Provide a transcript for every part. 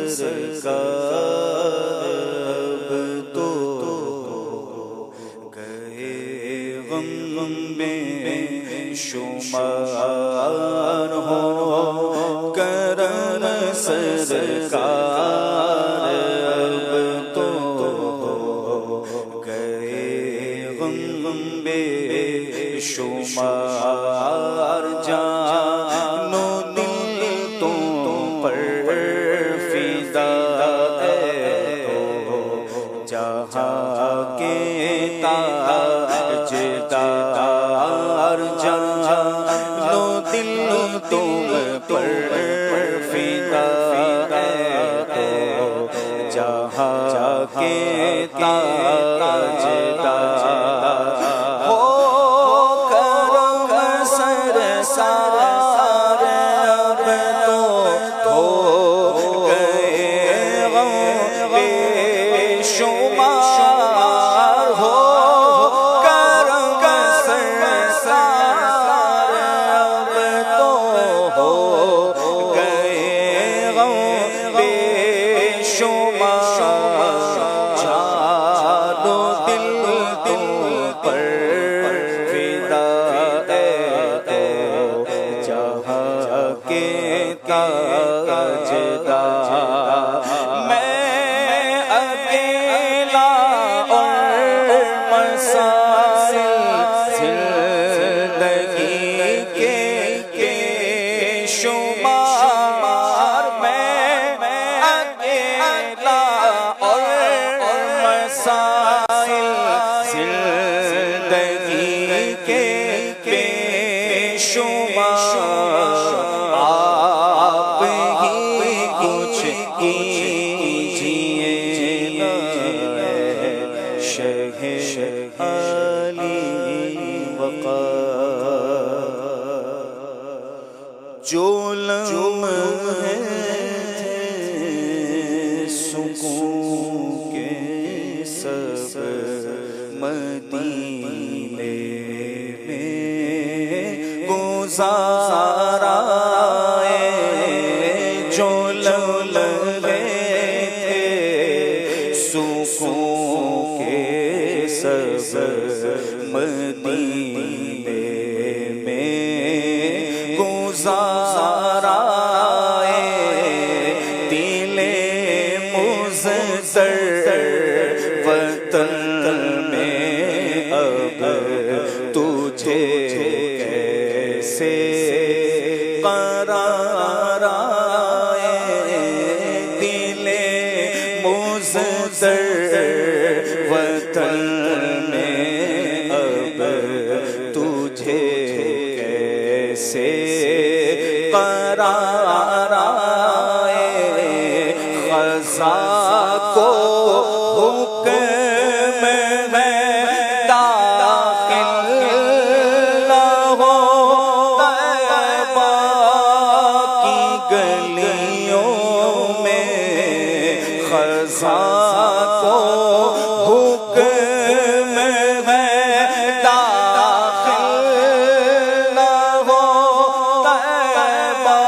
سرکار تو گئے غم میں شمار ہو کرم سرکار اب تو گئے غم میں شمار جان و دل تم پر فدا ہے تو جہاں کے تاجدار جان و دل تم پر فدا ہے تو جہاں کے تاجدار ہو کرم سرکار اب تو ہو گئے غم بے شمار ہو کرم سرکار اب تو ہو گئے غم بے شمار جان و دل تم پر فدا ہے تو جہاں کے تاجدار میں اکیلا اور مسائل زندگی کے شمار میں اکیلا اور مسائل زندگی کے شمار آپ ہی کچھ کیجئے نا شہ علی وقار جو لمحے سکون کے سب مدینے میں گزارا جو لمحے تھے سکون کے سب مدینے میں گزارا دل مزدر وطن میں اب تجھے کیسے قرار آئے دل مزدر وطن میں اب تجھے کیسے قرار آئے خزاں کو حکم میں داخل نہ ہو طیبہ کی گلیوں میں خزاں کو حکم میں داخل نہ ہو طیبہ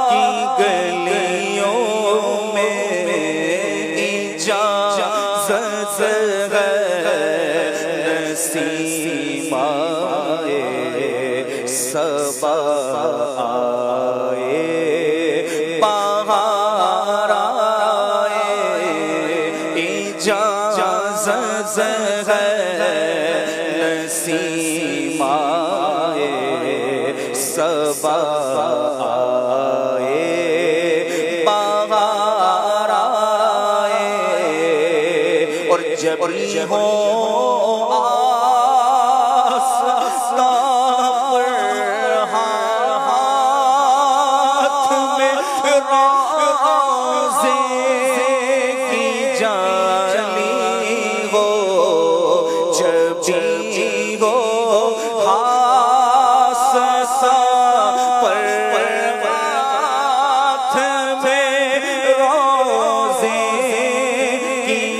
کی گلیوں میں اجازت ہے نسیم آئے صبا آئے بہار آئے اجازت ہے نسیم آئے صبا آئے بہار آئے اور جب ہو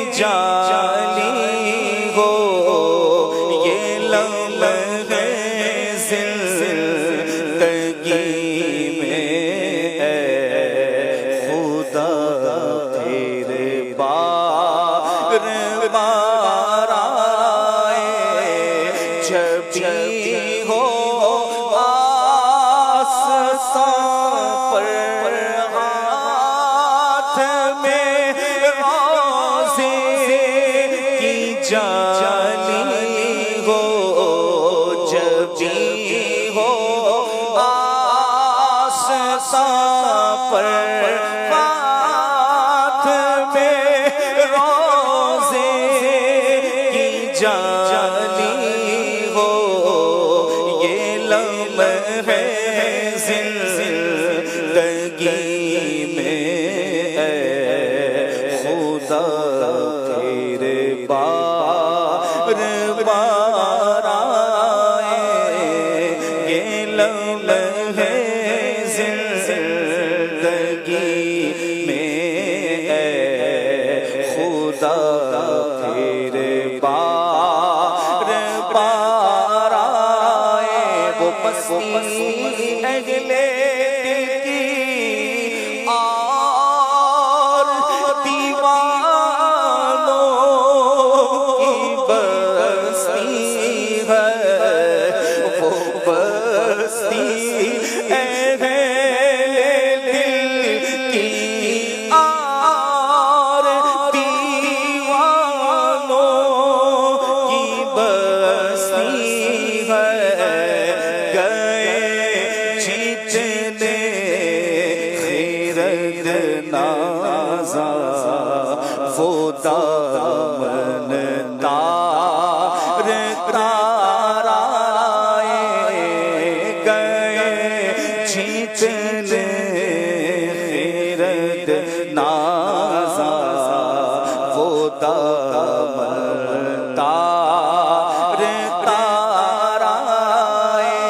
جالی ہو پر ہاتھ میں روزے کی جالی ہو، یہ لمحے زندگی میں اے خدا تیرے بار بار آئے، یہ لمحے زندگی میں اے خدا تیرے بار بار آئے، وہ مستی اہل دل کی اور دیوانوں کی بستی ہے، وہ بستی اہل دل کی اور دیوانوں کی بستی ہے، گئے جتنے خیرت نازا وہ دامن تار تار آئے، گئے جتنے خیرت نازا وہ دامن تار تار آئے،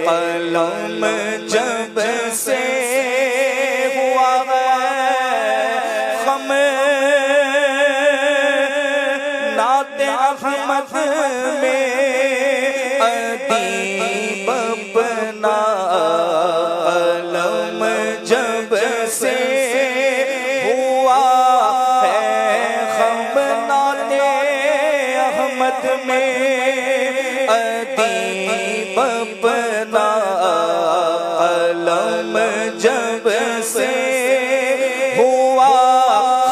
قلم جب سے ہوا ہے خم نعت احمد میں، ادیب اپنا قلم جب سے ہوا ہے خم نعت احمد میں، ادیب اپنا قلم جب سے ہوا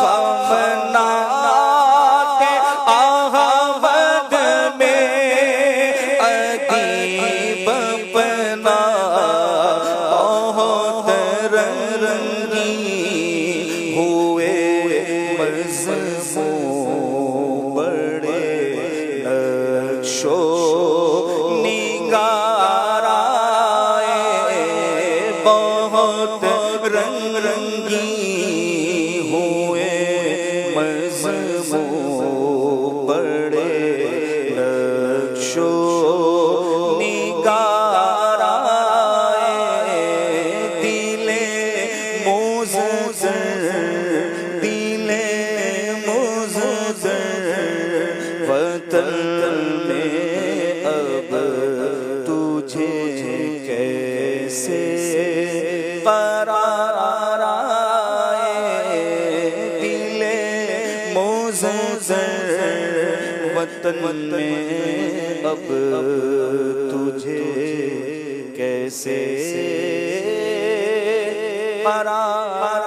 خم نعت احمد میں، ادیب اپنا بہت رنگی ہوئے مضمون بڑے نقش و نگار آئے، بہت رنگ رنگی ہوئے مضمون بڑے نقش و نگار آئے، دل مزدر دل مزدر وطن میں اب تجھے کیسے قرار آئے، دل مزدر وطن میں اب تجھے کیسے قرار